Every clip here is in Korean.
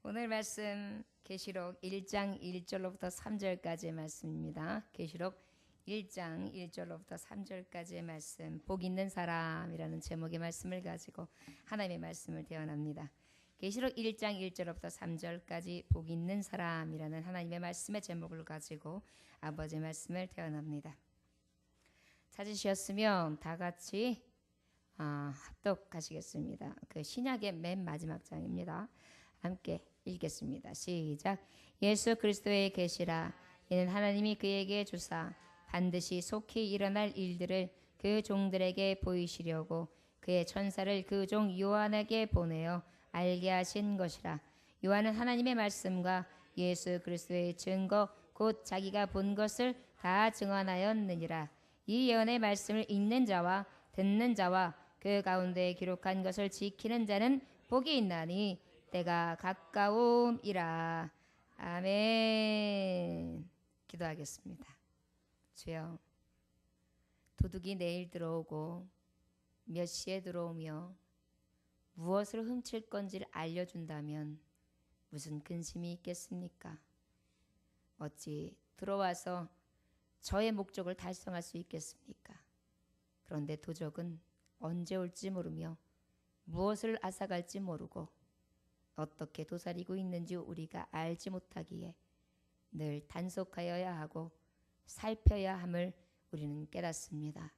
오늘 말씀 계시록 1장 1절로부터 3절까지의 말씀입니다. 계시록 1장 1절로부터 3절까지의 말씀, 복 있는 사람이라는 제목의 말씀을 가지고 하나님의 말씀을 대언합니다. 계시록 1장 1절로부터 3절까지 복 있는 사람이라는 하나님의 말씀의 제목을 가지고 아버지의 말씀을 대언합니다. 찾으셨으면 다 같이 합독하시겠습니다. 그 신약의 맨 마지막 장입니다. 함께 읽겠습니다. 시작. 예수 그리스도의 계시라. 이는 하나님이 그에게 주사 반드시 속히 일어날 일들을 그 종들에게 보이시려고 그의 천사를 그 종 요한에게 보내어 알게 하신 것이라. 요한은 하나님의 말씀과 예수 그리스도의 증거 곧 자기가 본 것을 다 증언하였느니라. 이 예언의 말씀을 읽는 자와 듣는 자와 그 가운데 기록한 것을 지키는 자는 복이 있나니 때가 가까움이라. 아멘. 기도하겠습니다. 주여, 도둑이 내일 들어오고 몇 시에 들어오며 무엇을 훔칠 건지를 알려준다면 무슨 근심이 있겠습니까? 어찌 들어와서 저의 목적을 달성할 수 있겠습니까? 그런데 도적은 언제 올지 모르며 무엇을 앗아갈지 모르고 어떻게 도사리고 있는지 우리가 알지 못하기에 늘 단속하여야 하고 살펴야 함을 우리는 깨닫습니다.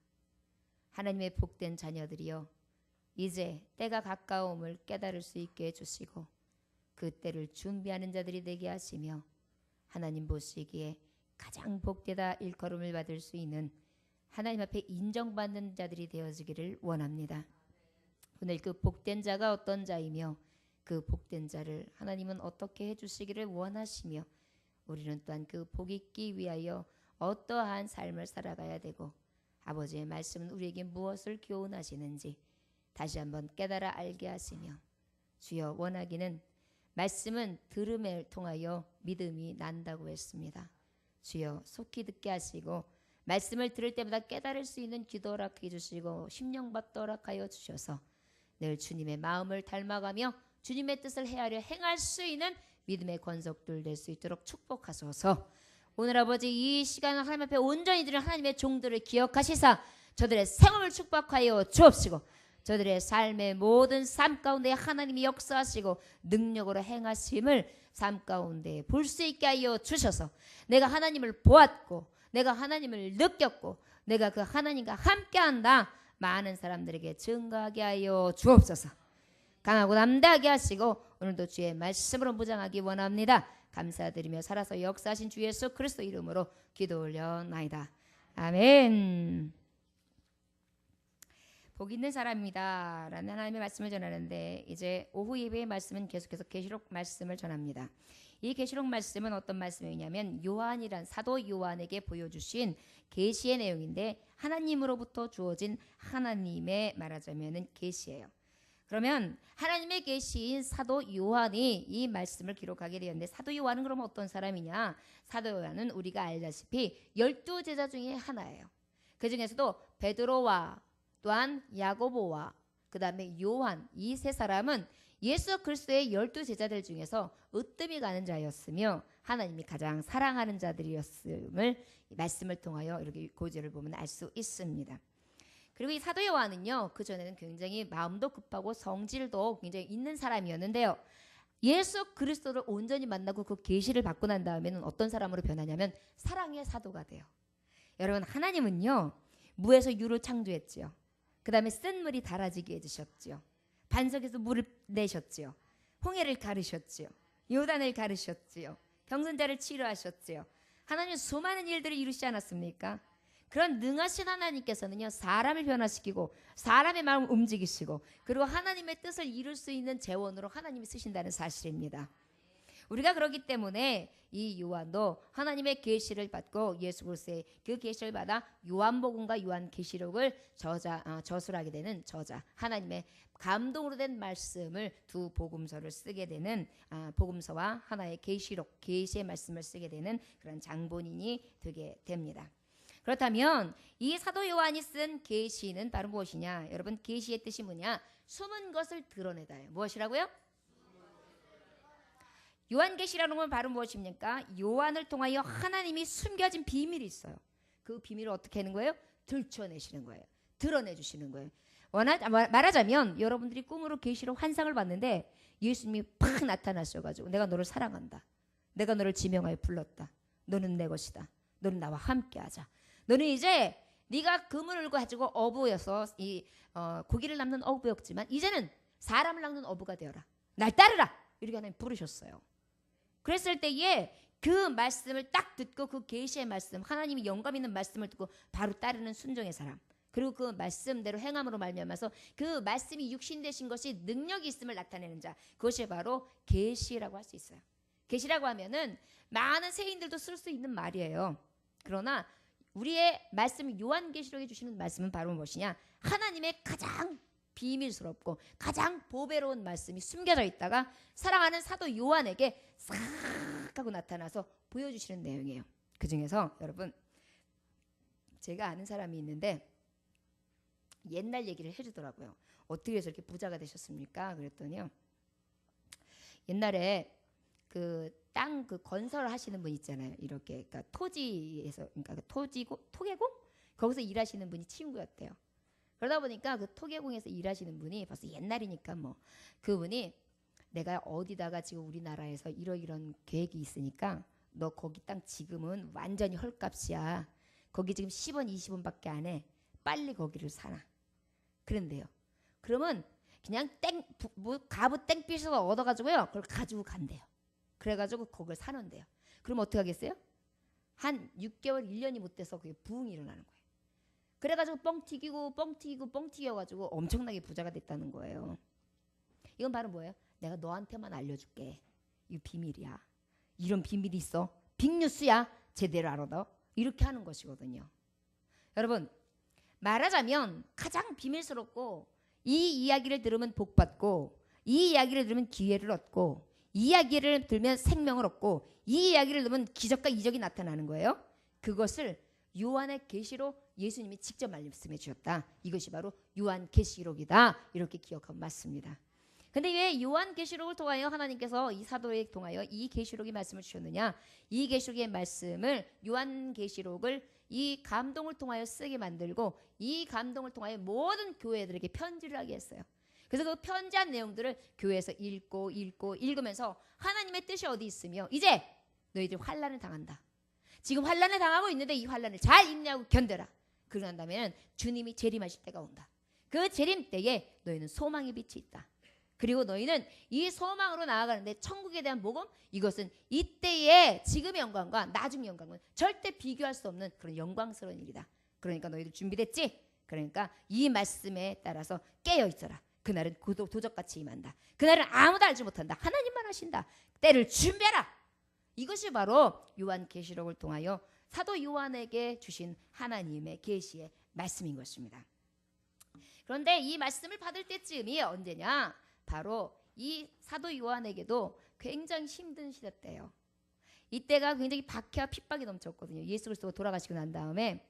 하나님의 복된 자녀들이여, 이제 때가 가까움을 깨달을 수 있게 해주시고 그 때를 준비하는 자들이 되게 하시며 하나님 보시기에 가장 복되다 일컬음을 받을 수 있는 하나님 앞에 인정받는 자들이 되어지기를 원합니다. 오늘 그 복된 자가 어떤 자이며 그 복된 자를 하나님은 어떻게 해주시기를 원하시며 우리는 또한 그 복 있기 위하여 어떠한 삶을 살아가야 되고 아버지의 말씀은 우리에게 무엇을 교훈하시는지 다시 한번 깨달아 알게 하시며, 주여, 원하기는 말씀은 들음을 통하여 믿음이 난다고 했습니다. 주여, 속히 듣게 하시고 말씀을 들을 때마다 깨달을 수 있는 기도 허락해 주시고 심령받도 허락하여 주셔서 늘 주님의 마음을 닮아가며 주님의 뜻을 헤아려 행할 수 있는 믿음의 권속들 될 수 있도록 축복하소서. 오늘 아버지 이 시간을 하나님 앞에 온전히 드린 하나님의 종들을 기억하시사 저들의 생업을 축복하여 주옵시고 저들의 삶의 모든 삶 가운데 하나님이 역사하시고 능력으로 행하심을 삶 가운데 볼 수 있게 하여 주셔서 내가 하나님을 보았고 내가 하나님을 느꼈고 내가 그 하나님과 함께한다 많은 사람들에게 증거하게 하여 주옵소서. 강하고 담대하게 하시고 오늘도 주의 말씀으로 무장하기 원합니다. 감사드리며 살아서 역사하신 주 예수 그리스도 이름으로 기도 올려나이다. 아멘. 복 있는 사람이다 라는 하나님의 말씀을 전하는데, 이제 오후 예배의 말씀은 계속해서 계시록 말씀을 전합니다. 이 계시록 말씀은 어떤 말씀이냐면 요한이란 사도 요한에게 보여주신 계시의 내용인데 하나님으로부터 주어진 하나님의 말하자면은 계시예요. 그러면 하나님의 계시인 사도 요한이 이 말씀을 기록하게 되었는데, 사도 요한은 그럼 어떤 사람이냐? 사도 요한은 우리가 알다시피 12제자 중에 하나예요. 그 중에서도 베드로와 또한 야고보와 그 다음에 요한, 이 세 사람은 예수 그리스도의 12제자들 중에서 으뜸이 가는 자였으며 하나님이 가장 사랑하는 자들이었음을 말씀을 통하여 이렇게 고지를 보면 알 수 있습니다. 그리고 이 사도 요한은요, 그전에는 굉장히 마음도 급하고 성질도 굉장히 있는 사람이었는데요, 예수 그리스도를 온전히 만나고 그 계시를 받고 난 다음에는 어떤 사람으로 변하냐면 사랑의 사도가 돼요. 여러분, 하나님은요 무에서 유를 창조했지요. 그 다음에 쓴 물이 달아지게 해주셨지요. 반석에서 물을 내셨지요. 홍해를 가르셨지요. 요단을 가르셨지요. 병선자를 치료하셨지요. 하나님은 수많은 일들을 이루시지 않았습니까? 그런 능하신 하나님께서는요, 사람을 변화시키고 사람의 마음을 움직이시고 그리고 하나님의 뜻을 이룰 수 있는 재원으로 하나님이 쓰신다는 사실입니다. 우리가 그렇기 때문에 이 요한도 하나님의 계시를 받고 예수 그리스도의 그 계시를 받아 요한복음과 요한계시록을 저술하게 되는 저자, 하나님의 감동으로 된 말씀을 두 복음서를 쓰게 되는 복음서와 하나의 계시록, 계시의 말씀을 쓰게 되는 그런 장본인이 되게 됩니다. 그렇다면 이 사도 요한이 쓴 계시는 바로 무엇이냐? 여러분, 계시의 뜻이 뭐냐? 숨은 것을 드러내다예요. 무엇이라고요? 요한계시라는 건 바로 무엇입니까? 요한을 통하여 하나님이 숨겨진 비밀이 있어요. 그 비밀을 어떻게 하는 거예요? 들춰내시는 거예요. 드러내주시는 거예요. 말하자면 여러분들이 꿈으로 계시록 환상을 봤는데 예수님이 팍 나타나셔가지고 내가 너를 사랑한다. 내가 너를 지명하여 불렀다. 너는 내 것이다. 너는 나와 함께하자. 너는 이제 네가 그물을 가지고 어부여서 고기를 낚는 어부였지만 이제는 사람을 낚는 어부가 되어라. 날 따르라. 이렇게 하나님 부르셨어요. 그랬을 때에 그 말씀을 딱 듣고 그 계시의 말씀, 하나님이 영감 있는 말씀을 듣고 바로 따르는 순종의 사람. 그리고 그 말씀대로 행함으로 말미암아서 그 말씀이 육신 되신 것이 능력이 있음을 나타내는 자. 그것이 바로 계시라고 할 수 있어요. 계시라고 하면은 많은 세인들도 쓸 수 있는 말이에요. 그러나 우리의 말씀 요한계시록에 주시는 말씀은 바로 무엇이냐? 하나님의 가장 비밀스럽고 가장 보배로운 말씀이 숨겨져 있다가 사랑하는 사도 요한에게 싹 하고 나타나서 보여주시는 내용이에요. 그 중에서 여러분 제가 아는 사람이 있는데 옛날 얘기를 해주더라고요. 어떻게 해서 이렇게 부자가 되셨습니까? 그랬더니요. 옛날에 그 땅 그 건설 하시는 분 있잖아요. 이렇게 그러니까 토지에서 그러니까 토계공 거기서 일하시는 분이 친구였대요. 그러다 보니까 그 토계공에서 일하시는 분이 벌써 옛날이니까 뭐 그분이 내가 어디다가 지금 우리나라에서 이런 계획이 있으니까 너 거기 땅 지금은 완전히 헐값이야. 거기 지금 10원 20원밖에 안 해. 빨리 거기를 사놔. 그런데요. 그러면 그냥 가부 땡빛을 얻어가지고요. 그걸 가지고 간대요. 그래가지고 거기를 사는데요. 그럼 어떻게 하겠어요? 한 6개월 1년이 못 돼서 그게 부흥이 일어나는 거예요. 그래가지고 뻥튀기고 엄청나게 부자가 됐다는 거예요. 이건 바로 뭐예요? 내가 너한테만 알려줄게. 이거 비밀이야. 이런 비밀이 있어. 빅뉴스야. 제대로 알아 너. 이렇게 하는 것이거든요. 여러분 말하자면 가장 비밀스럽고 이 이야기를 들으면 복받고 이 이야기를 들으면 기회를 얻고 이 이야기를 들으면 생명을 얻고 이 이야기를 들으면 기적과 이적이 나타나는 거예요. 그것을 요한의 계시로 예수님이 직접 말씀해 주셨다. 이것이 바로 요한계시록이다. 이렇게 기억하면 맞습니다. 근데 왜 요한계시록을 통하여 하나님께서 이 사도에 통하여 이 계시록의 말씀을 주셨느냐? 이 계시록의 말씀을 요한계시록을 이 감동을 통하여 쓰게 만들고 이 감동을 통하여 모든 교회들에게 편지를 하게 했어요. 그래서 그 편지한 내용들을 교회에서 읽으면서 하나님의 뜻이 어디 있으며 이제 너희들 환난을 당한다. 지금 환난을 당하고 있는데 이 환난을 잘 인내하고 견뎌라. 그러고 난 다음에는 주님이 재림하실 때가 온다. 그 재림 때에 너희는 소망의 빛이 있다. 그리고 너희는 이 소망으로 나아가는데 천국에 대한 복음 이것은 이때의 지금의 영광과 나중의 영광은 절대 비교할 수 없는 그런 영광스러운 일이다. 그러니까 너희들 준비됐지? 그러니까 이 말씀에 따라서 깨어 있어라. 그날은 도적같이 임한다. 그날은 아무도 알지 못한다. 하나님만 하신다. 때를 준비하라. 이것이 바로 요한계시록을 통하여 사도 요한에게 주신 하나님의 계시의 말씀인 것입니다. 그런데 이 말씀을 받을 때쯤이 언제냐? 바로 이 사도 요한에게도 굉장히 힘든 시대 때예요. 이때가 굉장히 박해와 핍박이 넘쳤거든요. 예수 그리스도가 돌아가시고 난 다음에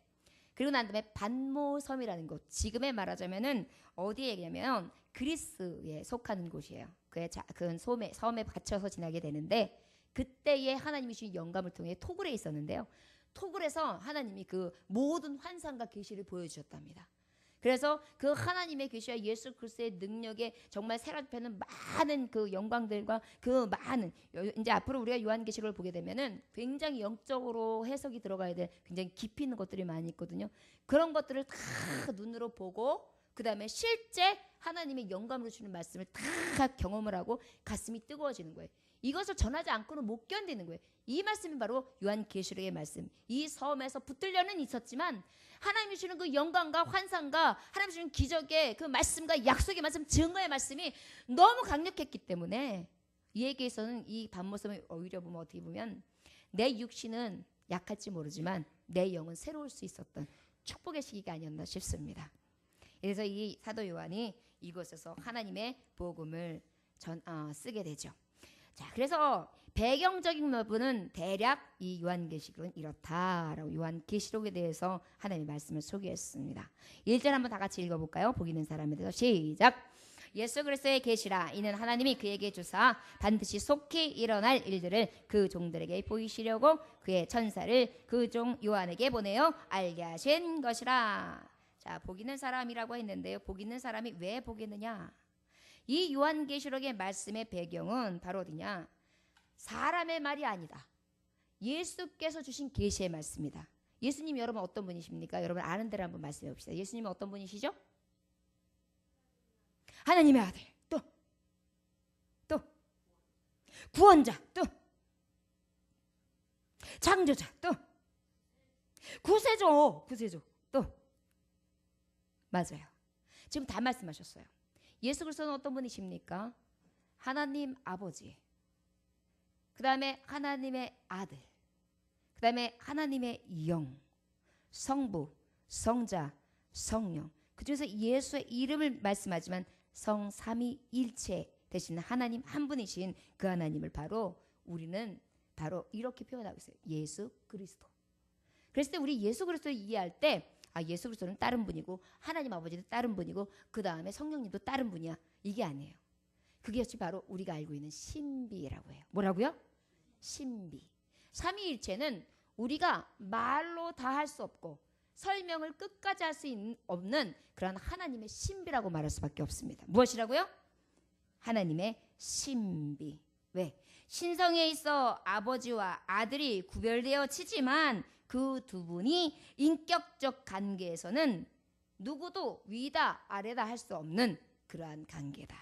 그리고 난 다음에 반모섬이라는 곳 지금에 말하자면은 어디에 얘기하면 그리스에 속하는 곳이에요. 그 섬에 갇혀서 지나게 되는데 그때에 하나님이 주신 영감을 통해 토굴에 있었는데요. 토굴에서 하나님이 그 모든 환상과 계시를 보여주셨답니다. 그래서 그 하나님의 계시와 예수 그리스도의 능력에 정말 세라피는 많은 그 영광들과 그 많은 이제 앞으로 우리가 요한계시록을 보게 되면은 굉장히 영적으로 해석이 들어가야 될 굉장히 깊이 있는 것들이 많이 있거든요. 그런 것들을 다 눈으로 보고 그 다음에 실제 하나님의 영감으로 주는 말씀을 다 경험을 하고 가슴이 뜨거워지는 거예요. 이것을 전하지 않고는 못 견디는 거예요. 이 말씀이 바로 요한계시록의 말씀. 이 섬에서 붙들려는 있었지만 하나님이 주는 그 영광과 환상과 하나님이 주는 기적의 그 말씀과 약속의 말씀, 증거의 말씀이 너무 강력했기 때문에 이에게 있어서는 이 반모섬을 오히려 보면 어떻게 보면 내 육신은 약할지 모르지만 내 영은 새로울 수 있었던 축복의 시기가 아니었나 싶습니다. 그래서 이 사도 요한이 이곳에서 하나님의 복음을 쓰게 되죠. 자, 그래서 배경적인 부분은 대략 이 요한계시록은 이렇다라고 요한계시록에 대해서 하나님의 말씀을 소개했습니다. 1절 한번 다 같이 읽어볼까요? 보기 있는 사람에 대해서 시작. 예수 그리스도의 계시라. 이는 하나님이 그에게 주사 반드시 속히 일어날 일들을 그 종들에게 보이시려고 그의 천사를 그 종 요한에게 보내어 알게 하신 것이라. 자, 복 있는 사람이라고 했는데요. 복 있는 사람이 왜 복 있느냐? 이 요한계시록의 말씀의 배경은 바로 어디냐? 사람의 말이 아니다. 예수께서 주신 계시의 말씀이다. 예수님 여러분 어떤 분이십니까? 여러분 아는 대로 한번 말씀해 봅시다. 예수님은 어떤 분이시죠? 하나님의 아들, 또 구원자, 또 창조자, 또 구세주, 또 맞아요. 지금 다 말씀하셨어요. 예수 그리스도는 어떤 분이십니까? 하나님 아버지, 그 다음에 하나님의 아들, 그 다음에 하나님의 영, 성부, 성자, 성령. 그 중에서 예수의 이름을 말씀하지만 성삼위일체 되신 하나님 한 분이신 그 하나님을 바로 우리는 바로 이렇게 표현하고 있어요. 예수 그리스도. 그랬을 때 우리 예수 그리스도를 이해할 때 예수 그리스도는 다른 분이고 하나님 아버지도 다른 분이고 그 다음에 성령님도 다른 분이야. 이게 아니에요. 그게 바로 우리가 알고 있는 신비라고 해요. 뭐라고요? 신비. 삼위일체는 우리가 말로 다 할 수 없고 설명을 끝까지 할 수 없는 그런 하나님의 신비라고 말할 수밖에 없습니다. 무엇이라고요? 하나님의 신비. 왜? 신성에 있어 아버지와 아들이 구별되어 치지만 그 두 분이 인격적 관계에서는 누구도 위다 아래다 할 수 없는 그러한 관계다.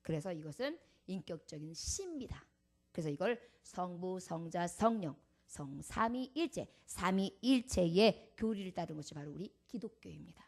그래서 이것은 인격적인 신비다. 그래서 이걸 성부, 성자, 성령, 성삼위일체, 삼위일체의 교리를 따른 것이 바로 우리 기독교입니다.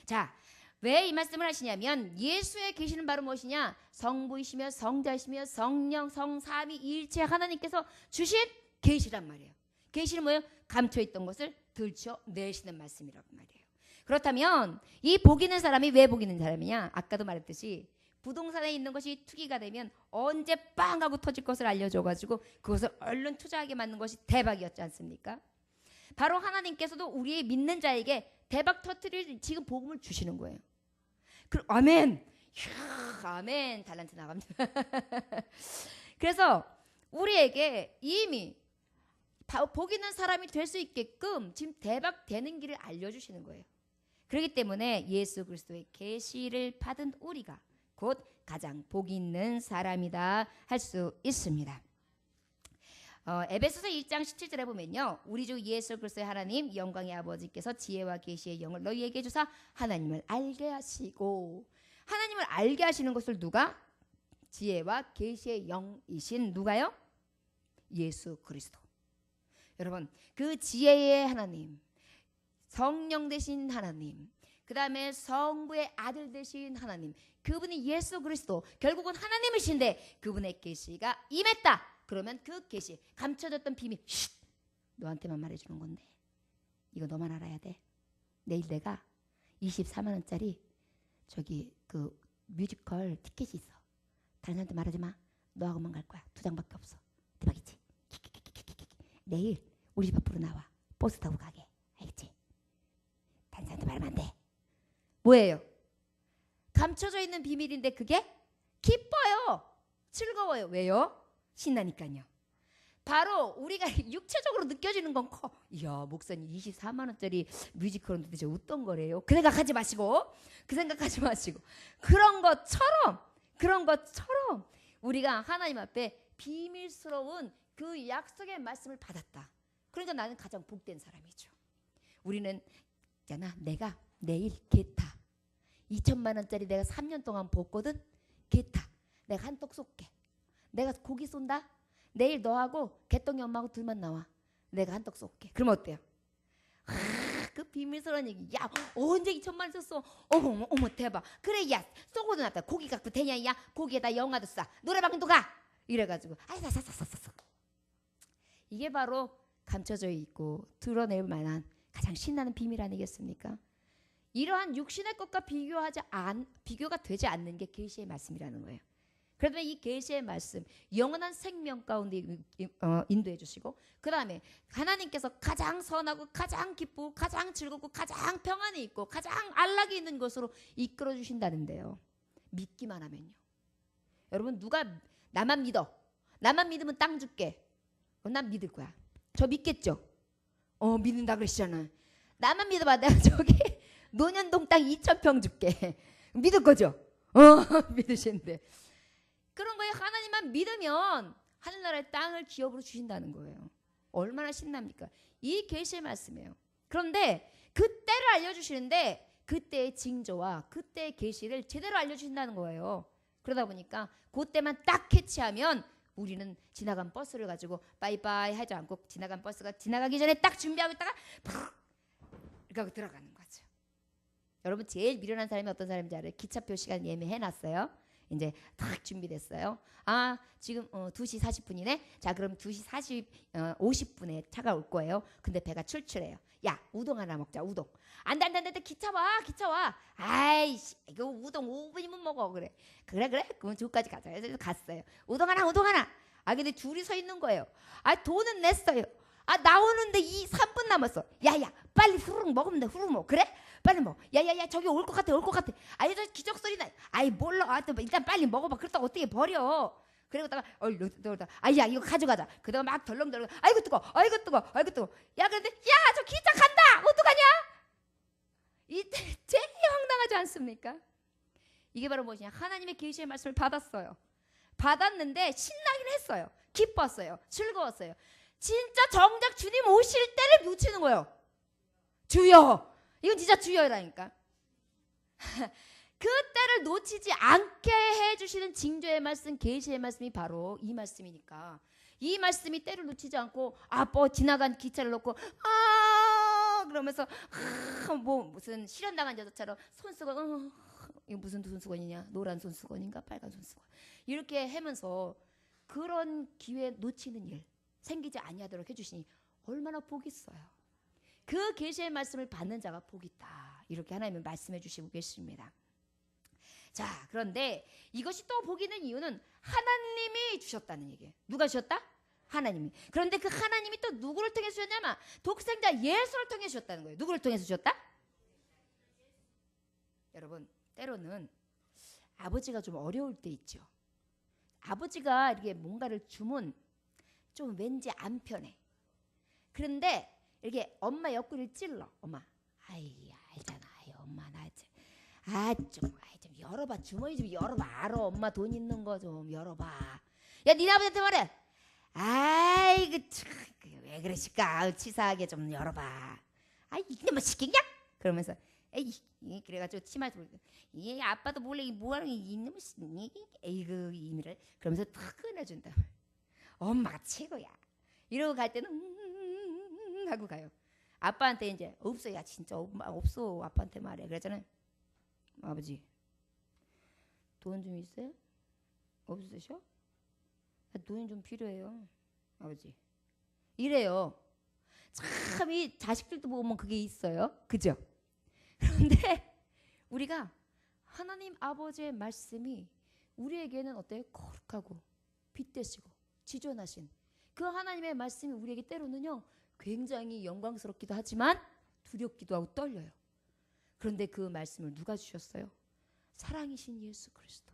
자, 왜 이 말씀을 하시냐면 예수의 계시는 바로 무엇이냐? 성부이시며 성자이시며 성령, 성삼위일체 하나님께서 주신 계시란 말이에요. 계시는 뭐예요? 감춰있던 것을 들춰내시는 말씀이라고 말이에요. 그렇다면 이 복 있는 사람이 왜 복 있는 사람이냐? 아까도 말했듯이 부동산에 있는 것이 투기가 되면 언제 빵 하고 터질 것을 알려줘가지고 그것을 얼른 투자하게 만든 것이 대박이었지 않습니까? 바로 하나님께서도 우리의 믿는 자에게 대박 터뜨릴 지금 복음을 주시는 거예요. 아멘. 아멘. 달란트 나갑니다. 그래서 우리에게 이미 복 있는 사람이 될 수 있게끔 지금 대박 되는 길을 알려주시는 거예요. 그렇기 때문에 예수 그리스도의 계시를 받은 우리가 곧 가장 복 있는 사람이다 할 수 있습니다. 에베소서 1장 17절에 보면요. 우리 주 예수 그리스도의 하나님 영광의 아버지께서 지혜와 계시의 영을 너희에게 주사 하나님을 알게 하시고, 하나님을 알게 하시는 것을 누가? 지혜와 계시의 영이신 누가요? 예수 그리스도. 여러분, 그 지혜의 하나님, 성령 되신 하나님, 그 다음에 성부의 아들 되신 하나님, 그분이 예수 그리스도, 결국은 하나님이신데 그분의 계시가 임했다. 그러면 그 계시, 감춰졌던 비밀, 너한테만 말해주는 건데 이거 너만 알아야 돼. 내일 내가 24만 원짜리 저기 그 뮤지컬 티켓이 있어. 다른 사람한테 말하지 마. 너하고만 갈 거야. 2장밖에 없어. 대박이지? 내일 우리 집 앞으로 나와. 버스 타고 가게. 알겠지? 다른 사람한테 말하면 안 돼. 뭐예요? 감춰져 있는 비밀인데 그게 기뻐요. 즐거워요. 왜요? 신나니까요. 바로 우리가 육체적으로 느껴지는 건 커. 이야, 목사님 24만 원짜리 뮤지컬은 도대체 어떤 거래요? 그 생각하지 마시고 그런 것처럼 우리가 하나님 앞에 비밀스러운 그 약속의 말씀을 받았다. 그러니까 나는 가장 복된 사람이죠. 우리는 내가 내일 개타 2천만 원짜리 내가 3년 동안 벌거든. 개타 내가 한턱 쏠게. 내가 고기 쏜다. 내일 너하고 개똥이 엄마하고 둘만 나와. 내가 한턱 쏠게. 그럼 어때요? 그 비밀스러운 얘기. 야, 언제 2천만 원 썼어? 어머 대박. 그래, 야, 쏘고도 났다. 고기 갖고 되냐? 야, 고기에다 영화도 싸. 노래방도 가. 이래가지고 사. 이게 바로 감춰져 있고 드러낼 만한 가장 신나는 비밀 아니겠습니까? 이러한 육신의 것과 비교가 되지 않는 게 계시의 말씀이라는 거예요. 그러면 이 계시의 말씀, 영원한 생명 가운데 인도해 주시고, 그 다음에 하나님께서 가장 선하고 가장 기쁘고 가장 즐겁고 가장 평안이 있고 가장 안락이 있는 것으로 이끌어 주신다는데요. 믿기만 하면요. 여러분 누가 나만 믿어. 나만 믿으면 땅 줄게. 난 믿을 거야. 저 믿겠죠? 믿는다 그러시잖아. 나만 믿어봐. 내가 저기 논현동 땅 2,000평 줄게. 믿을 거죠? 믿으시는데. 그런 거에 하나님만 믿으면 하늘나라의 땅을 기업으로 주신다는 거예요. 얼마나 신납니까? 이 계시의 말씀이에요. 그런데 그때를 알려주시는데 그때의 징조와 그때의 계시를 제대로 알려주신다는 거예요. 그러다 보니까 그때만 딱 캐치하면 우리는 지나간 버스를 가지고 빠이빠이 하지 않고 지나간 버스가 지나가기 전에 딱 준비하고 있다가 이렇게 하고 들어가는 거죠. 여러분 제일 미련한 사람이 어떤 사람인지 알아요? 기차표 시간 예매해놨어요. 이제 딱 준비됐어요. 지금 2시 40분이네. 자 그럼 2시 50분에 차가 올 거예요. 근데 배가 출출해요. 야 우동 하나 먹자. 우동. 안돼 기차 와. 아이씨 이거 우동 5분이면 먹어. 그래 그럼 저까지 가자. 그래서 갔어요. 우동 하나. 근데 둘이 서 있는 거예요. 돈은 냈어요. 나오는데 3분 남았어. 야야 빨리 후루룩 먹으면 돼. 후루룩 먹어. 그래? 빨리 먹어. 야야야 저기 올 것 같아. 아니 저 기적 소리 나. 몰라. 일단 빨리 먹어봐. 그렇다고 어떻게 버려. 그러다가 야 이거 가져가자. 그다가 막 덜렁덜렁. 아이고 뜨거. 야 그런데 야 저 기차 간다. 어떡하냐? 이때 제일 황당하지 않습니까? 이게 바로 무엇이냐? 하나님의 계시의 말씀을 받았어요. 받았는데 신나긴 했어요. 기뻤어요. 즐거웠어요. 진짜 정작 주님 오실 때를 놓치는 거예요. 주여. 이건 진짜 주여라니까. 그 때를 놓치지 않게 해주시는 징조의 말씀, 계시의 말씀이 바로 이 말씀이니까 이 말씀이 때를 놓치지 않고 지나간 기차를 놓고 그러면서 무슨 실현당한 여자처럼 손수건 이거 무슨 손수건이냐? 노란 손수건인가 빨간 손수건 이렇게 하면서 그런 기회 놓치는 일 생기지 아니하도록 해주시니 얼마나 복이 있어요. 그 계시의 말씀을 받는 자가 복이 있다. 이렇게 하나님은 말씀해 주시고 계십니다. 자 그런데 이것이 또 복이 있는 이유는 하나님이 주셨다는 얘기예요. 누가 주셨다? 하나님이. 그런데 그 하나님이 또 누구를 통해 주셨냐면 독생자 예수를 통해 주셨다는 거예요. 누구를 통해서 주셨다? 여러분 때로는 아버지가 좀 어려울 때 있죠. 아버지가 이렇게 뭔가를 주면 좀 왠지 안 편해. 그런데 이렇게 엄마 옆구리를 찔러. 엄마 알잖아. 엄마 나 좀 열어봐. 주머니 좀 열어봐. 알아. 엄마 돈 있는 거 좀 열어봐. 야 니네 아버지한테 말해. 아이고 참, 왜 그러실까? 치사하게 좀 열어봐. 이게 뭐 시키냐? 그러면서 그래가지고 치마 들고 아빠도 몰래 뭐하는 이놈 에이그 이미를 그러면서 탁 꺼내준다. 엄마가 최고야. 이러고 갈 때는 하고 가요. 아빠한테 이제 없어. 야 진짜 엄마 없어. 아빠한테 말해. 그랬잖아요. 아버지 돈 좀 있어요? 없으셔? 돈이 좀 필요해요. 아버지 이래요. 참 이 자식들도 보면 그게 있어요. 그죠? 그런데 우리가 하나님 아버지의 말씀이 우리에게는 어때요? 거룩하고 빛되시고 지존하신 그 하나님의 말씀이 우리에게 때로는요 굉장히 영광스럽기도 하지만 두렵기도 하고 떨려요. 그런데 그 말씀을 누가 주셨어요? 사랑이신 예수 그리스도.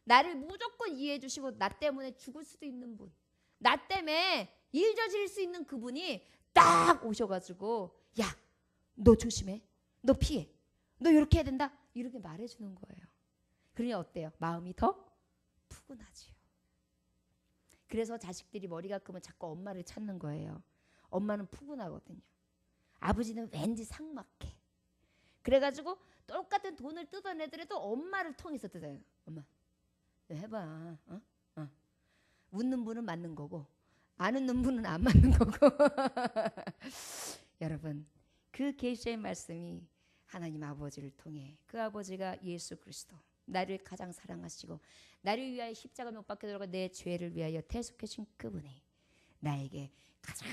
나를 무조건 이해해 주시고 나 때문에 죽을 수도 있는 분, 나 때문에 일 저지를 수 있는 그분이 딱 오셔가지고 야 너 조심해, 너 피해, 너 이렇게 해야 된다 이렇게 말해주는 거예요. 그러니 어때요? 마음이 더 푸근하지요. 그래서 자식들이 머리가 크면 자꾸 엄마를 찾는 거예요. 엄마는 푸근하거든요. 아버지는 왠지 삭막해. 그래가지고 똑같은 돈을 뜯어내더라도 엄마를 통해서 뜯어요. 엄마 너 해봐. 웃는 분은 맞는 거고 안 웃는 분은 안 맞는 거고. 여러분 그 계시의 말씀이 하나님 아버지를 통해 그 아버지가 예수 그리스도 나를 가장 사랑하시고 나를 위하여 십자가 못 박혀 들어가 내 죄를 위하여 대속하신 그분이 나에게 가장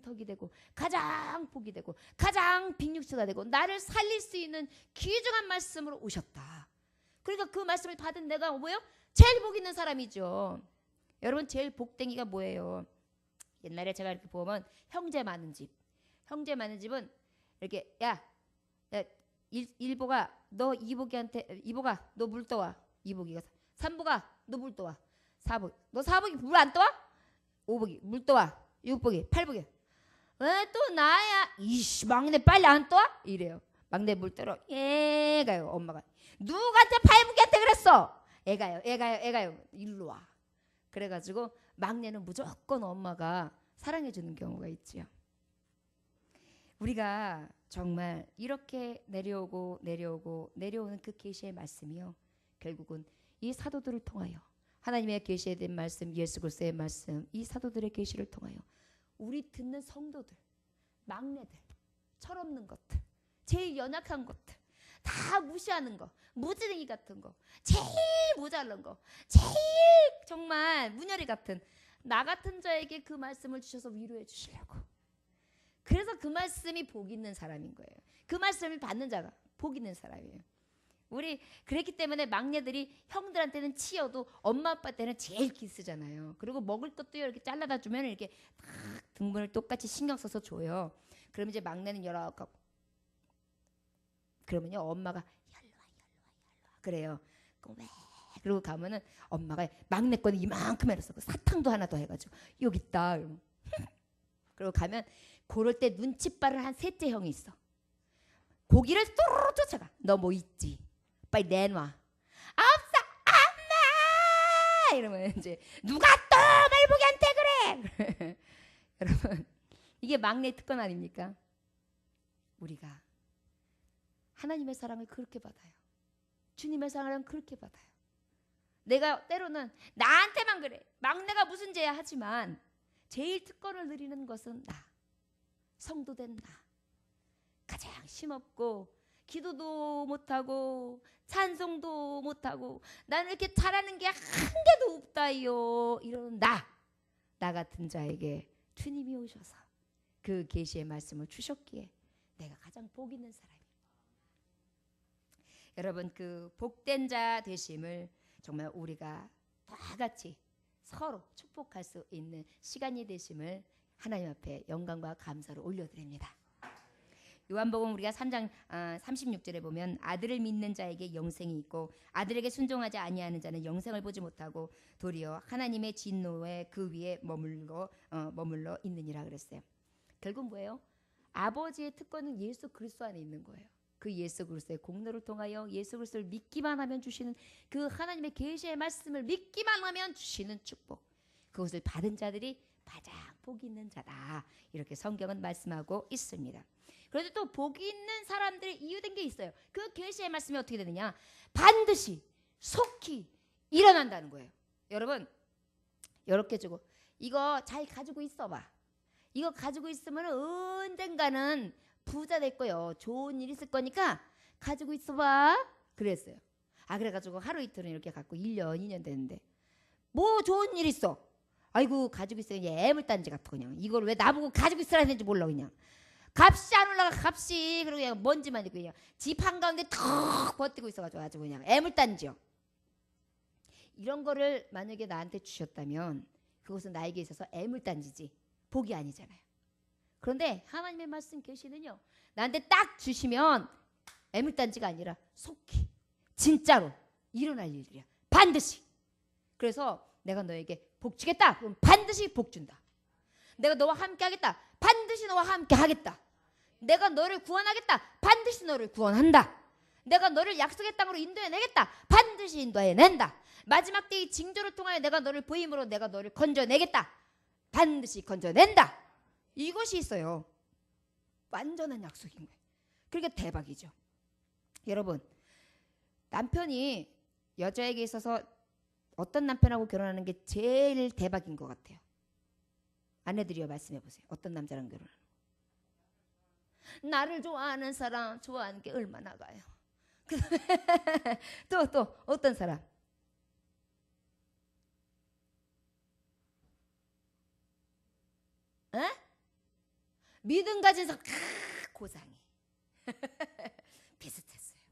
덕이 되고 가장 복이 되고 가장 빅뉴스가 되고 나를 살릴 수 있는 귀중한 말씀으로 오셨다. 그러니까 그 말씀을 받은 내가 뭐예요? 제일 복 있는 사람이죠. 여러분 제일 복댕이가 뭐예요? 옛날에 제가 이렇게 보면 형제 많은 집은 이렇게 야 일보가 너 이복이한테 이복아 너 물 떠와. 이복이가 삼복아 너 물 떠와. 사복 너 사복이 물 안 떠와? 오복이 물 떠와. 육복이 팔복이 왜 또 나야? 이씨 막내 빨리 안 떠와? 이래요. 막내 물 떠러 애가요. 엄마가 누구한테 팔복이한테 그랬어? 애가요. 일로 와. 그래가지고 막내는 무조건 엄마가 사랑해주는 경우가 있지요. 우리가 정말 이렇게 내려오는 그 계시의 말씀이요. 결국은 이 사도들을 통하여 하나님의 계시에 대한 말씀, 예수 그리스도의 말씀, 이 사도들의 계시를 통하여 우리 듣는 성도들, 막내들, 철없는 것들, 제일 연약한 것들, 다 무시하는 거, 무지랭이 같은 거, 제일 모자란 거, 제일 정말 문열이 같은 나 같은 자에게 그 말씀을 주셔서 위로해 주시려고. 그래서 그 말씀이 복 있는 사람인 거예요. 그 말씀을 받는 자가 복 있는 사람이에요. 우리 그랬기 때문에 막내들이 형들한테는 치여도 엄마 아빠 때는 제일 기쓰잖아요. 그리고 먹을 것도 이렇게 잘라다 주면 이렇게 딱 등분을 똑같이 신경 써서 줘요. 그러면 이제 막내는 열아홉 그러면요 엄마가 열로와 그래요. 왜? 그리고 가면은 엄마가 막내 거는 이만큼 해놨어. 사탕도 하나 더 해가지고 여기 있다. 그리고 가면 그럴 때 눈칫발을 한 셋째 형이 있어. 고기를 또르르 쫓아가. 너 뭐 있지? 빨리 내놔. 없어 엄마 이러면 이제 누가 또 말보기한테 그래. 여러분 이게 막내 특권 아닙니까? 우리가 하나님의 사랑을 그렇게 받아요. 주님의 사랑을 그렇게 받아요. 내가 때로는 나한테만 그래. 막내가 무슨 죄야 하지만 제일 특권을 누리는 것은 나. 성도된 나. 가장 힘없고 기도도 못하고 찬송도 못하고 나는 이렇게 잘하는 게 한 개도 없다요. 이러는 나 같은 자에게 주님이 오셔서 그 계시의 말씀을 주셨기에 내가 가장 복 있는 사람이에요. 여러분 그 복된 자 되심을 정말 우리가 다 같이 서로 축복할 수 있는 시간이 되심을 하나님 앞에 영광과 감사를 올려드립니다. 요한복음 우리가 3장 36절에 보면 아들을 믿는 자에게 영생이 있고 아들에게 순종하지 아니하는 자는 영생을 보지 못하고 도리어 하나님의 진노에 그 위에 머물러 있느니라 그랬어요. 결국 뭐예요? 아버지의 특권은 예수 그리스도 안에 있는 거예요. 그 예수 그리스도의 공로를 통하여 예수 그리스도를 믿기만 하면 주시는 그 하나님의 계시의 말씀을 믿기만 하면 주시는 축복. 그것을 받은 자들이 가장 복이 있는 자다. 이렇게 성경은 말씀하고 있습니다. 그래도 또 복이 있는 사람들이 이유된 게 있어요. 그 계시의 말씀이 어떻게 되느냐? 반드시 속히 일어난다는 거예요. 여러분 이렇게 주고 이거 잘 가지고 있어봐. 이거 가지고 있으면 언젠가는 부자 될 거요. 좋은 일 있을 거니까 가지고 있어봐. 그랬어요. 그래가지고 하루 이틀은 이렇게 갖고 1년 2년 됐는데 뭐 좋은 일 있어. 아이고 가지고 있어요. 애물단지 같아 그냥. 이걸 왜 나보고 가지고 있으라 했는지 몰라 그냥. 값이 안 올라가 값이. 그리고 그냥 먼지만 있고 그냥 집 한가운데 턱 버티고 있어가지고 아주 그냥 애물단지요. 이런 거를 만약에 나한테 주셨다면 그것은 나에게 있어서 애물단지지 복이 아니잖아요. 그런데 하나님의 말씀 계시는요. 나한테 딱 주시면 애물단지가 아니라 속히 진짜로 일어날 일들이야. 반드시. 그래서 내가 너에게 복 주겠다. 그럼 반드시 복 준다. 내가 너와 함께 하겠다. 반드시 너와 함께 하겠다. 내가 너를 구원하겠다. 반드시 너를 구원한다. 내가 너를 약속의 땅으로 인도해내겠다. 반드시 인도해낸다. 마지막 때의 징조를 통하여 내가 너를 부임으로 내가 너를 건져내겠다. 반드시 건져낸다. 이것이 있어요. 완전한 약속인 거예요. 그러니까 대박이죠. 여러분 남편이 여자에게 있어서 어떤 남편하고 결혼하는 게 제일 대박인 것 같아요. 아내들이요 말씀해 보세요. 어떤 남자랑 결혼하는 거. 나를 좋아하는 사람 좋아하는 게 얼마나 가요. 또 어떤 사람. 에? 믿음 가진 사람 고상이 비슷했어요.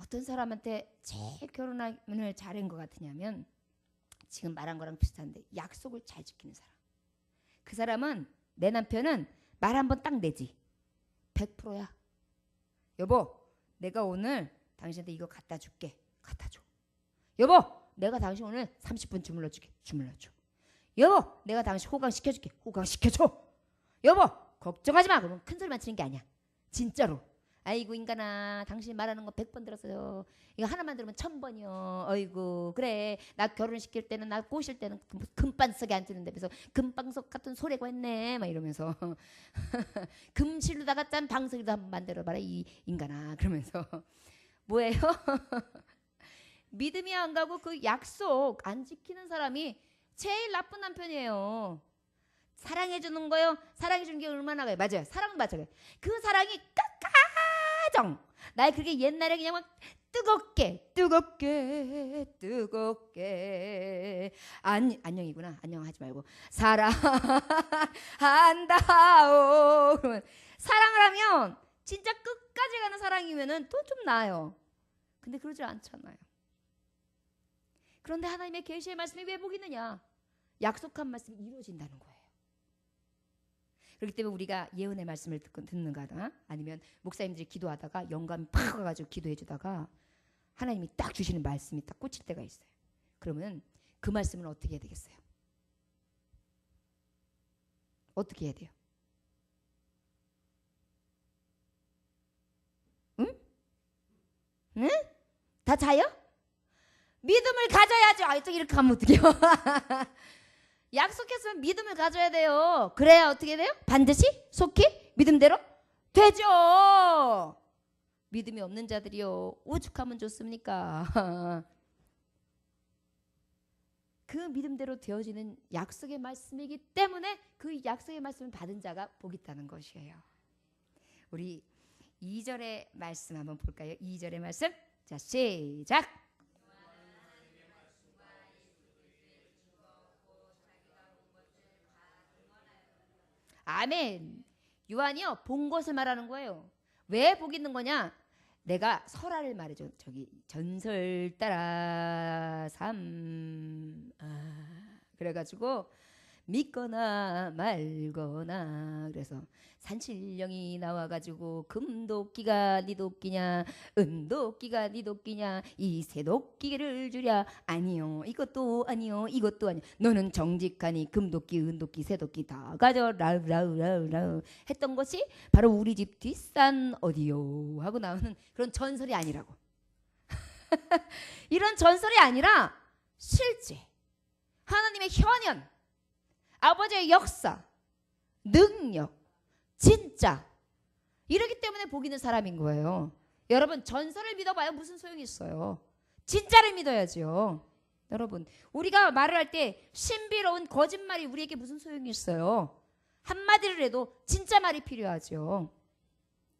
어떤 사람한테 제일 결혼을 잘한 것 같으냐면 지금 말한 거랑 비슷한데 약속을 잘 지키는 사람. 그 사람은 내 남편은 말 한번 딱 내지 100%야. 여보, 내가 오늘 당신한테 이거 갖다 줄게. 갖다 줘. 여보, 내가 당신 오늘 30분 주물러 줄게. 주물러 줘. 여보, 내가 당신 호강시켜 줄게. 호강시켜 줘. 여보, 걱정하지 마. 그러면 큰 소리만 치는 게 아니야. 진짜로. 아이고 인간아, 당신 말하는 거 100번 들었어요. 이거 하나만 들으면 1000번이요. 어이구, 그래. 나 결혼시킬 때는, 나 꼬실 때는 금반석에 앉는데 그래서 금방석 같은 소리가 했네. 막 이러면서 금실로다가 짠 방석이도 한번 만들어봐라 이 인간아. 그러면서 뭐예요? 믿음이 안 가고 그 약속 안 지키는 사람이 제일 나쁜 남편이에요. 사랑해주는 거요. 사랑해주는 게 얼마나 가요. 맞아요. 사랑은 맞아요. 그 사랑이 끝까정 날 그렇게 옛날에 그냥 막 뜨겁게 안녕이구나. 안녕하지 말고 사랑한다오. 그러면 사랑을 하면 진짜 끝까지 가는 사랑이면은 또 좀 나아요. 근데 그러지 않잖아요. 그런데 하나님의 계시의 말씀이 왜 복이느냐? 약속한 말씀이 이루어진다는 거예요. 그렇기 때문에 우리가 예언의 말씀을 듣는가나 아니면 목사님들이 기도하다가 영감이 팍 와가지고 기도해 주다가 하나님이 딱 주시는 말씀이 딱 꽂힐 때가 있어요. 그러면 그 말씀은 어떻게 해야 되겠어요? 어떻게 해야 돼요? 응? 응? 다 자요? 믿음을 가져야죠. 아, 또 이렇게 하면 어떡해요? 약속했으면 믿음을 가져야 돼요. 그래야 어떻게 돼요? 반드시 속히 믿음대로 되죠. 믿음이 없는 자들이요, 오죽하면 좋습니까? 그 믿음대로 되어지는 약속의 말씀이기 때문에 그 약속의 말씀을 받은 자가 복 있다는 것이에요. 우리 2절의 말씀 한번 볼까요? 2절의 말씀. 자, 시작. 아멘. 요한이요, 본 것을 말하는 거예요. 왜 복 있는 거냐? 내가 설화를 말해줘. 저기 전설 따라 삶. 그래가지고 믿거나 말거나. 그래서 산신령이 나와가지고 금도끼가 네 도끼냐, 은도끼가 네 도끼냐, 이 새 도끼를 주랴. 아니요, 이것도 아니요, 이것도 아니요. 너는 정직하니 금도끼, 은도끼, 새 도끼 다 가져라. 라우 했던 것이 바로 우리 집 뒷산 어디요 하고 나오는 그런 전설이 아니라고. 이런 전설이 아니라 실제 하나님의 현현, 아버지의 역사, 능력, 진짜, 이러기 때문에 복 있는 사람인 거예요. 여러분, 전설을 믿어봐야 무슨 소용이 있어요? 진짜를 믿어야죠. 여러분, 우리가 말을 할 때 신비로운 거짓말이 우리에게 무슨 소용이 있어요? 한마디를 해도 진짜 말이 필요하죠.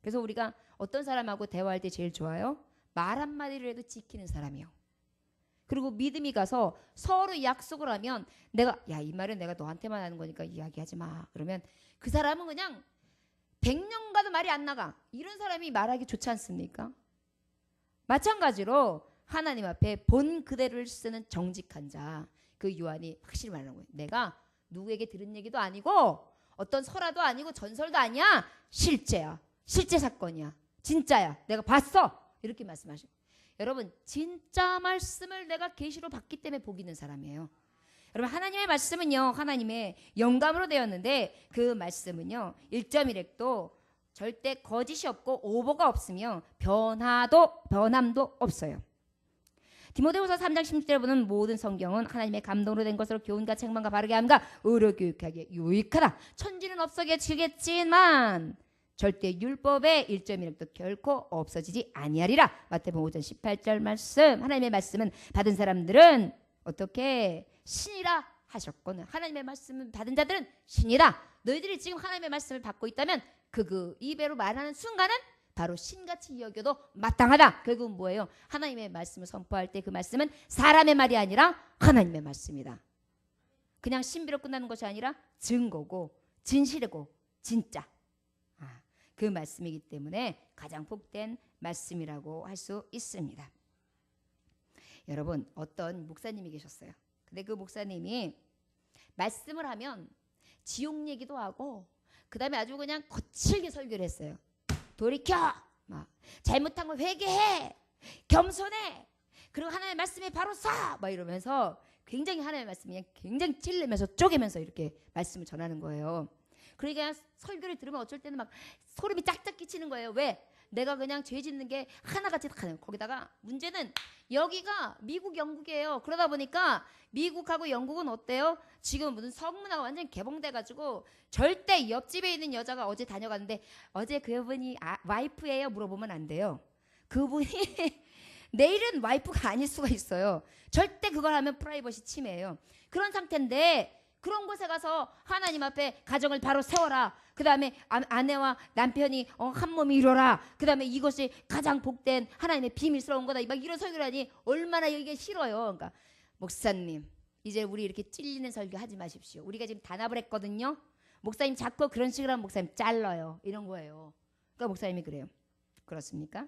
그래서 우리가 어떤 사람하고 대화할 때 제일 좋아요? 말 한마디를 해도 지키는 사람이요. 그리고 믿음이 가서 서로 약속을 하면 내가, 야, 이 말은 내가 너한테만 하는 거니까 이야기하지 마. 그러면 그 사람은 그냥 100년 가도 말이 안 나가. 이런 사람이 말하기 좋지 않습니까? 마찬가지로 하나님 앞에 본 그대로를 쓰는 정직한 자, 그 요한이 확실히 말하는 거예요. 내가 누구에게 들은 얘기도 아니고 어떤 설화도 아니고 전설도 아니야. 실제야. 실제 사건이야. 진짜야. 내가 봤어. 이렇게 말씀하시고, 여러분, 진짜 말씀을 내가 계시로 받기 때문에 복 있는 사람이에요. 여러분, 하나님의 말씀은요, 하나님의 영감으로 되었는데 그 말씀은요 1.1획도 절대 거짓이 없고 오보가 없으며 변함도 없어요. 디모데후서 3장 16절에 보는 모든 성경은 하나님의 감동으로 된 것으로 교훈과 책망과 바르게 함과 의로 교육하기에 유익하다. 천지는 없어지겠지만 절대 율법의 1.1획도 결코 없어지지 아니하리라. 마태복음 5장 18절 말씀. 하나님의 말씀은 받은 사람들은 어떻게 신이라 하셨거늘. 하나님의 말씀을 받은 자들은 신이다. 너희들이 지금 하나님의 말씀을 받고 있다면 그 입으로 말하는 순간은 바로 신같이 여겨도 마땅하다. 결국은 뭐예요? 하나님의 말씀을 선포할 때 그 말씀은 사람의 말이 아니라 하나님의 말씀이다. 그냥 신비로 끝나는 것이 아니라 증거고 진실이고 진짜. 그 말씀이기 때문에 가장 복된 말씀이라고 할 수 있습니다. 여러분, 어떤 목사님이 계셨어요. 근데 그 목사님이 말씀을 하면 지옥 얘기도 하고 그 다음에 아주 그냥 거칠게 설교를 했어요. 돌이켜! 막 잘못한 걸 회개해, 겸손해, 그리고 하나님의 말씀에 바로 서, 막 이러면서 굉장히 하나님의 말씀이 그냥 굉장히 찔리면서 쪼개면서 이렇게 말씀을 전하는 거예요. 그러니까 설교를 들으면 어쩔 때는 막 소름이 짝짝 끼치는 거예요. 왜? 내가 그냥 죄 짓는 게 하나같이 다 가는. 거기다가 문제는 여기가 미국, 영국이에요. 그러다 보니까 미국하고 영국은 어때요? 지금 무슨 성문화가 완전 개봉돼가지고 절대 옆집에 있는 여자가 어제 다녀갔는데 어제 그분이 와이프예요? 물어보면 안 돼요. 그분이 내일은 와이프가 아닐 수가 있어요. 절대 그걸 하면 프라이버시 침해예요. 그런 상태인데 그런 곳에 가서 하나님 앞에 가정을 바로 세워라. 그 다음에 아내와 남편이 한 몸이 이루어라. 그 다음에 이것이 가장 복된 하나님의 비밀스러운 거다. 막 이런 설교를 하니 얼마나 이게 싫어요. 그러니까 목사님 이제 우리 이렇게 찔리는 설교 하지 마십시오. 우리가 지금 단합을 했거든요. 목사님 자꾸 그런 식으로 하면 목사님 잘라요. 이런 거예요. 그러니까 목사님이 그래요. 그렇습니까?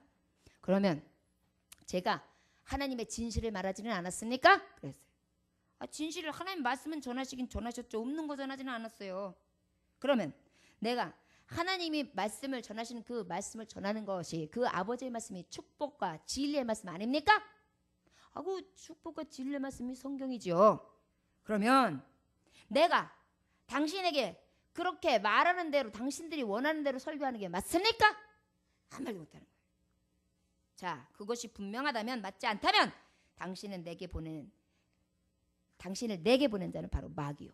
그러면 제가 하나님의 진실을 말하지는 않았습니까? 그랬어요. 진실을 하나님 말씀은 전하시긴 전하셨죠. 없는 거 전하지는 않았어요. 그러면 내가 하나님이 말씀을 전하시는 그 말씀을 전하는 것이 그 아버지의 말씀이 축복과 진리의 말씀 아닙니까? 그 축복과 진리의 말씀이 성경이죠. 그러면 내가 당신에게 그렇게 말하는 대로 당신들이 원하는 대로 설교하는 게 맞습니까? 한 말도 못하는 거예요. 자, 그것이 분명하다면 맞지 않다면 당신을 내게 보낸 자는 바로 마귀요.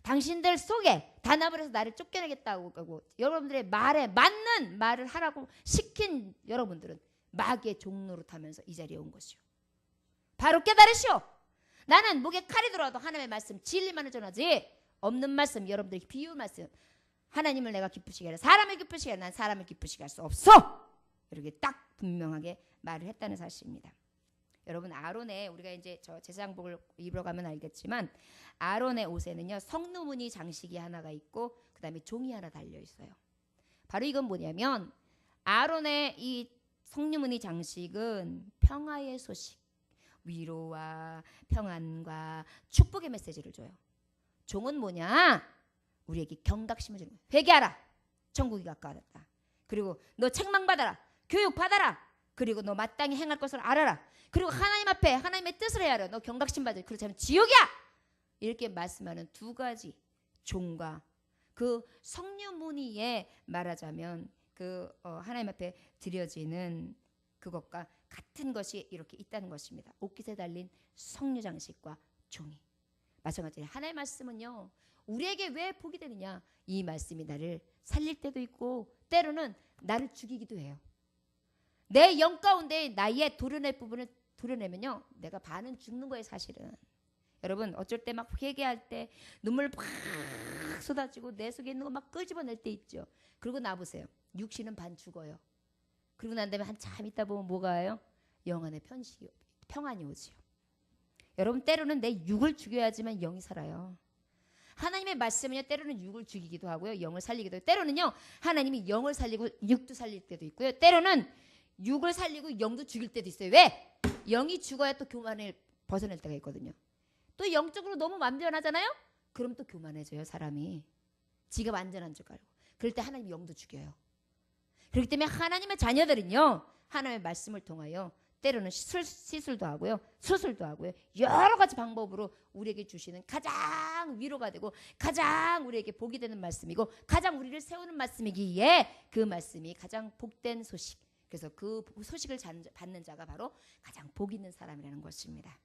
당신들 속에 단합을 해서 나를 쫓겨내겠다고 하고 여러분들의 말에 맞는 말을 하라고 시킨 여러분들은 마귀의 종로로 타면서 이 자리에 온 것이요. 바로 깨달으시오. 나는 목에 칼이 들어와도 하나님의 말씀 진리만을 전하지 없는 말씀, 여러분들이 비유 말씀, 하나님을 내가 기쁘시게 하라, 사람을 기쁘시게 하라, 난 사람을 기쁘시게 할 수 없어. 이렇게 딱 분명하게 말을 했다는 사실입니다. 여러분 아론의 우리가 이제 저 제사장복을 입으러 가면 알겠지만 아론의 옷에는요 성루무늬 장식이 하나가 있고 그 다음에 종이 하나 달려 있어요. 바로 이건 뭐냐면 아론의 이 성루무늬 장식은 평화의 소식, 위로와 평안과 축복의 메시지를 줘요. 종은 뭐냐? 우리에게 경각심을 주는 거예요. 회개하라. 천국이 가까워졌다. 그리고 너 책망받아라. 교육받아라. 그리고 너 마땅히 행할 것을 알아라. 그리고 하나님 앞에 하나님의 뜻을 해야 해. 너 경각심 받을. 그렇지 않으면 지옥이야. 이렇게 말씀하는 두 가지 종과 그 성류무늬에 말하자면 그 하나님 앞에 드려지는 그것과 같은 것이 이렇게 있다는 것입니다. 옷깃에 달린 성류 장식과 종이. 마찬가지로 하나님의 말씀은요. 우리에게 왜 복이 되느냐? 이 말씀이 나를 살릴 때도 있고 때로는 나를 죽이기도 해요. 내 영 가운데 나의 도려낼 부분을 도려내면요. 내가 반은 죽는 거예요 사실은. 여러분 어쩔 때 막 회개할 때 눈물 팍 쏟아지고 내 속에 있는 거 막 끄집어낼 때 있죠. 그리고 나보세요. 육신은 반 죽어요. 그리고 난 다음에 한참 있다 보면 뭐가 와요? 영안의 평안이 오지요. 여러분 때로는 내 육을 죽여야지만 영이 살아요. 하나님의 말씀은요 때로는 육을 죽이기도 하고요 영을 살리기도 해요. 때로는요 하나님이 영을 살리고 육도 살릴 때도 있고요 때로는 육을 살리고 영도 죽일 때도 있어요. 왜? 영이 죽어야 또 교만을 벗어낼 때가 있거든요. 또 영적으로 너무 완전하잖아요. 그럼 또 교만해져요 사람이. 지가 완전한 줄 알고. 그럴 때 하나님 영도 죽여요. 그렇기 때문에 하나님의 자녀들은요 하나님의 말씀을 통하여 때로는 시술도 하고요 수술도 하고요 여러 가지 방법으로 우리에게 주시는 가장 위로가 되고 가장 우리에게 복이 되는 말씀이고 가장 우리를 세우는 말씀이기에 그 말씀이 가장 복된 소식. 그래서 그 소식을 받는 자가 바로 가장 복 있는 사람이라는 것입니다.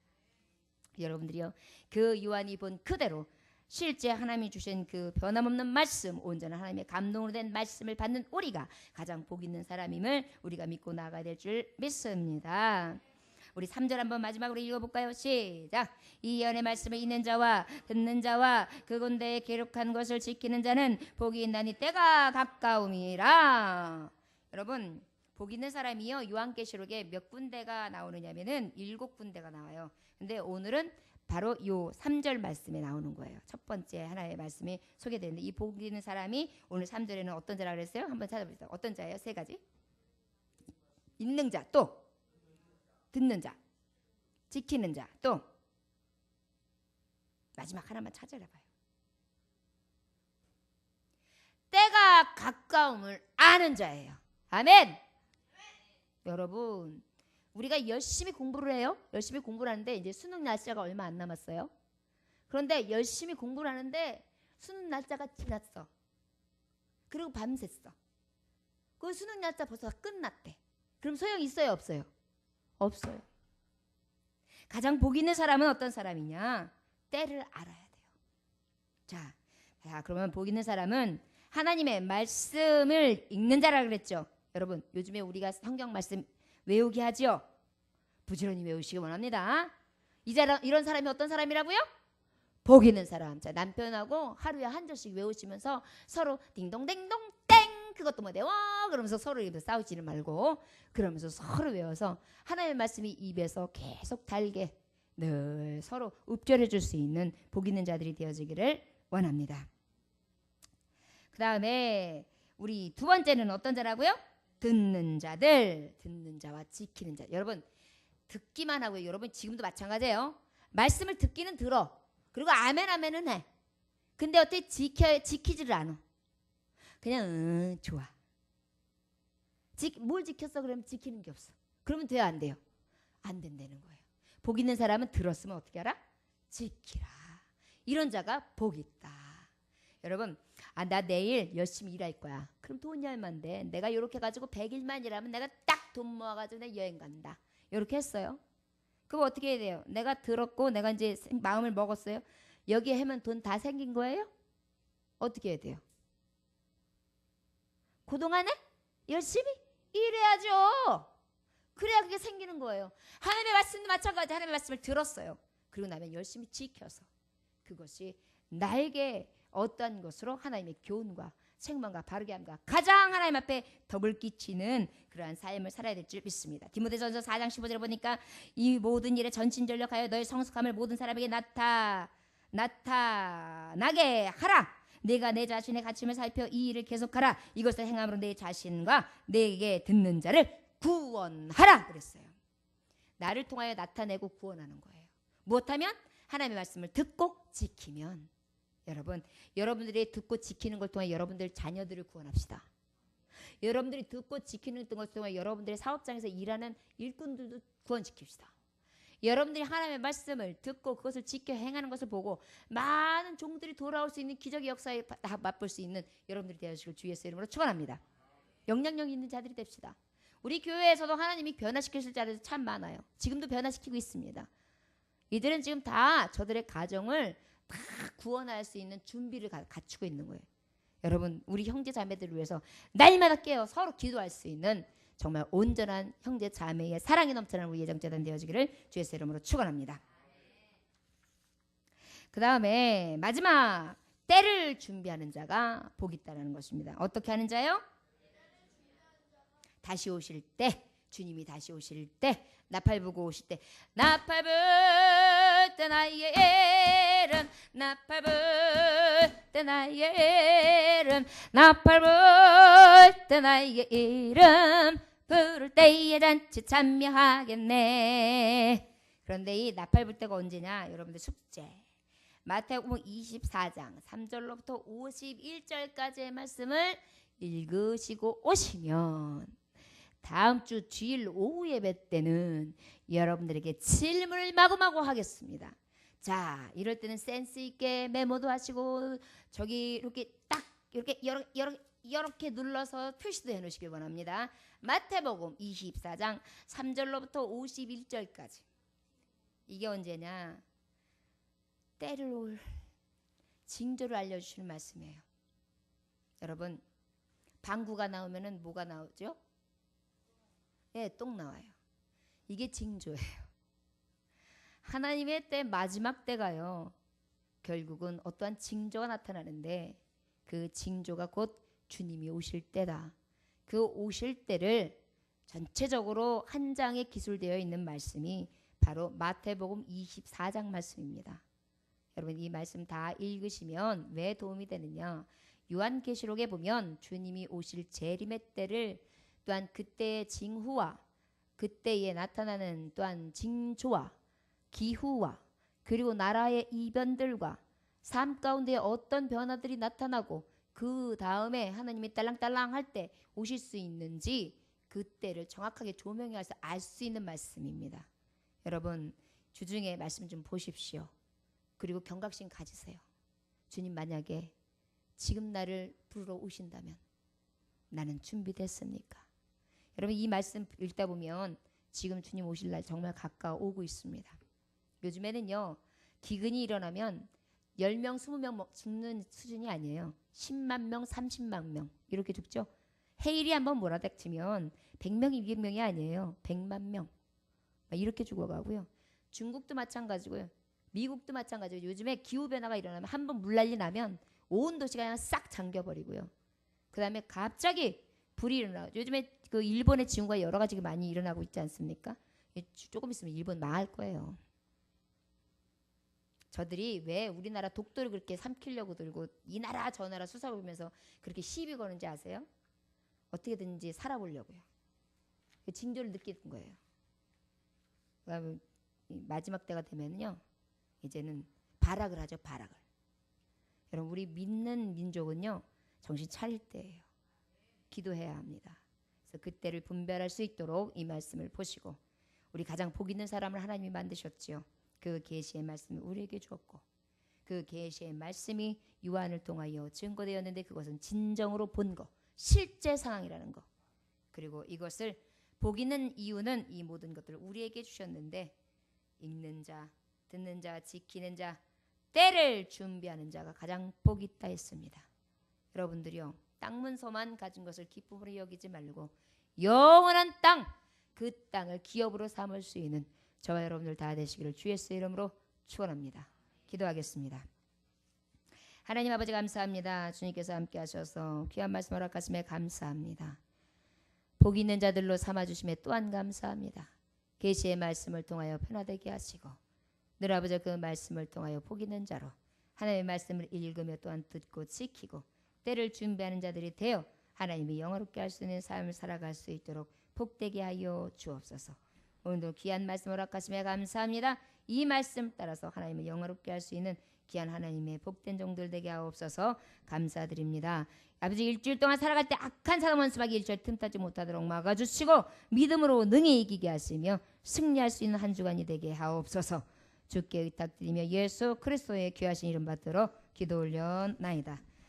여러분들이요 그 요한이 본 그대로 실제 하나님이 주신 그 변함없는 말씀, 온전한 하나님의 감동으로 된 말씀을 받는 우리가 가장 복 있는 사람임을 우리가 믿고 나아가야 될 줄 믿습니다. 우리 3절 한번 마지막으로 읽어볼까요? 시작. 이 예언의 말씀을 읽는 자와 듣는 자와 그곳에 기록한 것을 지키는 자는 복이 있나니 때가 가까움이라. 여러분 복 있는 사람이요 요한계시록에 몇 군데가 나오느냐면은 7군데가 나와요. 근데 오늘은 바로 요 3절 말씀에 나오는 거예요. 첫 번째 하나의 말씀이 소개되는데 이 복 있는 사람이 오늘 3절에는 어떤 자라고 그랬어요? 한번 찾아보세요. 어떤 자예요? 세 가지. 읽는 자, 또 듣는 자, 지키는 자, 또 마지막 하나만 찾아라 봐요. 때가 가까움을 아는 자예요. 아멘. 여러분, 우리가 열심히 공부를 해요. 열심히 공부를 하는데 이제 수능 날짜가 얼마 안 남았어요. 그런데 열심히 공부를 하는데 수능 날짜가 지났어. 그리고 밤샜어. 그 수능 날짜 벌써 끝났대. 그럼 소용 있어요, 없어요? 없어요. 가장 복 있는 사람은 어떤 사람이냐? 때를 알아야 돼요. 자, 그러면 복 있는 사람은 하나님의 말씀을 읽는 자라 그랬죠. 여러분, 요즘에 우리가 성경 말씀 외우게 하지요. 부지런히 외우시기 원합니다. 이런 사람이 어떤 사람이라고요? 복 있는 사람. 자, 남편하고 하루에 한 절씩 외우시면서 서로 딩동댕동 땡 그것도 못 외워 그러면서 서로 입에서 싸우지는 말고 그러면서 서로 외워서 하나님의 말씀이 입에서 계속 달게 늘 서로 읊조려 줄 수 있는 복 있는 자들이 되어지기를 원합니다. 그 다음에 우리 두 번째는 어떤 자라고요? 듣는 자들. 듣는 자와 지키는 자. 여러분, 듣기만 하고요. 여러분 지금도 마찬가지예요. 말씀을 듣기는 들어. 그리고 아멘은 해. 근데 어떻게 지키지를 않아. 그냥 좋아. 뭘 지켰어? 그러면 지키는 게 없어. 그러면 돼요, 안 돼요? 안 된다는 거예요. 복 있는 사람은 들었으면 어떻게 하라? 지키라. 이런 자가 복 있다. 여러분, 나 내일 열심히 일할 거야. 그럼 돈이 얼만데? 내가 이렇게 가지고 100일만 일하면 내가 딱 돈 모아가지고 내 여행 간다. 이렇게 했어요. 그럼 어떻게 해야 돼요? 내가 들었고 내가 이제 마음을 먹었어요. 여기에 하면 돈 다 생긴 거예요? 어떻게 해야 돼요? 그동안에 열심히 일해야죠. 그래야 그게 생기는 거예요. 하나님의 말씀도 마찬가지. 하나님의 말씀을 들었어요. 그리고 나면 열심히 지켜서 그것이 나에게 어떤 것으로 하나님의 교훈과 책망과 바르게 함과 가장 하나님 앞에 덕을 끼치는 그러한 삶을 살아야 될 줄 믿습니다. 디모데전서 4장 15절에 보니까 이 모든 일에 전심전력하여 너의 성숙함을 모든 사람에게 나타나게 하라. 내가 내 자신의 가침을 살펴 이 일을 계속하라. 이것을 행함으로 내 자신과 내게 듣는 자를 구원하라 그랬어요. 나를 통하여 나타내고 구원하는 거예요. 무엇하면? 하나님의 말씀을 듣고 지키면. 여러분들이 듣고 지키는 걸 통해 여러분들 자녀들을 구원합시다. 여러분들이 듣고 지키는 것을 통해 여러분들의 사업장에서 일하는 일꾼들도 구원시킵시다. 여러분들이 하나님의 말씀을 듣고 그것을 지켜 행하는 것을 보고 많은 종들이 돌아올 수 있는 기적의 역사에 맛볼 수 있는 여러분들이 되어주시길 주 예수의 이름으로 축원합니다. 영향력 있는 자들이 됩시다. 우리 교회에서도 하나님이 변화시키실 자들이 참 많아요. 지금도 변화시키고 있습니다. 이들은 지금 다 저들의 가정을 다 구원할 수 있는 준비를 갖추고 있는 거예요. 여러분, 우리 형제 자매들을 위해서 날마다 깨어 서로 기도할 수 있는 정말 온전한 형제 자매의 사랑이 넘치는 우리 예정재단 되어지기를 주 예수의 이름으로 축원합니다. 그 다음에 마지막 때를 준비하는 자가 복이 있다는 것입니다. 어떻게 하는 자요? 다시 오실 때, 주님이 다시 오실 때, 나팔 불고 오실 때, 나팔 불 때 나의 이름, 나팔 불 때 나의 이름, 나팔 불 때 나의 이름, 부를 때에 잔치 참여하겠네. 그런데 이 나팔 불 때가 언제냐? 여러분들 숙제. 마태복음 24장 3절로부터 51절까지의 말씀을 읽으시고 오시면 다음 주 주일 오후 예배 때는 여러분들에게 질문을 마구마구 하겠습니다. 자, 이럴 때는 센스 있게 메모도 하시고 저기 이렇게 딱 이렇게 눌러서 표시도 해놓으시길 원합니다. 마태복음 24장 3절로부터 51절까지. 이게 언제냐? 때를 올 징조를 알려주시는 말씀이에요. 여러분, 방구가 나오면은 뭐가 나오죠? 네, 똥 나와요. 이게 징조예요. 하나님의 때, 마지막 때가요, 결국은 어떠한 징조가 나타나는데 그 징조가 곧 주님이 오실 때다. 그 오실 때를 전체적으로 한 장에 기술되어 있는 말씀이 바로 마태복음 24장 말씀입니다. 여러분, 이 말씀 다 읽으시면 왜 도움이 되느냐? 요한계시록에 보면 주님이 오실 재림의 때를 또한 그때의 징후와 그때에 나타나는 또한 징조와 기후와 그리고 나라의 이변들과 삶 가운데 어떤 변화들이 나타나고 그 다음에 하나님이 딸랑딸랑 할 때 오실 수 있는지 그 때를 정확하게 조명해서 알 수 있는 말씀입니다. 여러분 주중에 말씀 좀 보십시오. 그리고 경각심 가지세요. 주님 만약에 지금 나를 부르러 오신다면 나는 준비됐습니까? 여러분 이 말씀 읽다 보면 지금 주님 오실 날 정말 가까워오고 있습니다. 요즘에는요 기근이 일어나면 10명 20명 죽는 수준이 아니에요. 10만 명 30만 명 이렇게 죽죠. 해일이 한번 몰아닥치면 100명이 200명이 아니에요. 100만 명 이렇게 죽어가고요. 중국도 마찬가지고요. 미국도 마찬가지고 요즘에 기후변화가 일어나면 한번 물난리 나면 온 도시가 그냥 싹 잠겨버리고요. 그 다음에 갑자기 불이 일어나고 요즘에 그 일본의 징후가 여러 가지가 많이 일어나고 있지 않습니까? 조금 있으면 일본 망할 거예요. 저들이 왜 우리나라 독도를 그렇게 삼키려고 들고 이 나라 저 나라 수사 보면서 그렇게 시비 거는지 아세요? 어떻게든지 살아보려고요. 그 징조를 느끼는 거예요. 그다음에 마지막 때가 되면요 이제는 발악을 하죠. 발악을. 여러분 우리 믿는 민족은요 정신 차릴 때예요. 기도해야 합니다. 그래서 그때를 분별할 수 있도록 이 말씀을 보시고 우리 가장 복 있는 사람을 하나님이 만드셨지요. 그 계시의 말씀을 우리에게 주었고 그 계시의 말씀이 요한을 통하여 증거되었는데 그것은 진정으로 본 것, 실제 상황이라는 것. 그리고 이것을 복 있는 이유는 이 모든 것들을 우리에게 주셨는데 읽는 자, 듣는 자, 지키는 자, 때를 준비하는 자가 가장 복 있다 했습니다. 여러분들이요 땅 문서만 가진 것을 기쁨으로 여기지 말고 영원한 땅, 그 땅을 기업으로 삼을 수 있는 저와 여러분들 다 되시기를 주 예수의 이름으로 축원합니다. 기도하겠습니다. 하나님 아버지 감사합니다. 주님께서 함께 하셔서 귀한 말씀 허락하심에 감사합니다. 복 있는 자들로 삼아주심에 또한 감사합니다. 계시의 말씀을 통하여 변화되게 하시고 늘 아버지 그 말씀을 통하여 복 있는 자로 하나님의 말씀을 읽으며 또한 듣고 지키고 때를 준비하는 자들이 되어 하나님이 영화롭게 할 수 있는 삶을 살아갈 수 있도록 복되게 하여 주옵소서. 오늘도 귀한 말씀 허락하심에 감사합니다. 이 말씀 따라서 하나님을 영화롭게 할 수 있는 귀한 하나님의 복된 종들 되게 하옵소서. 감사드립니다. 아버지 일주일 동안 살아갈 때 악한 사람 원수마귀 일절 틈타지 못하도록 막아주시고 믿음으로 능히 이기게 하시며 승리할 수 있는 한 주간이 되게 하옵소서. 주께 의탁드리며 예수 그리스도의 귀하신 이름 받들어 기도 올려나이다.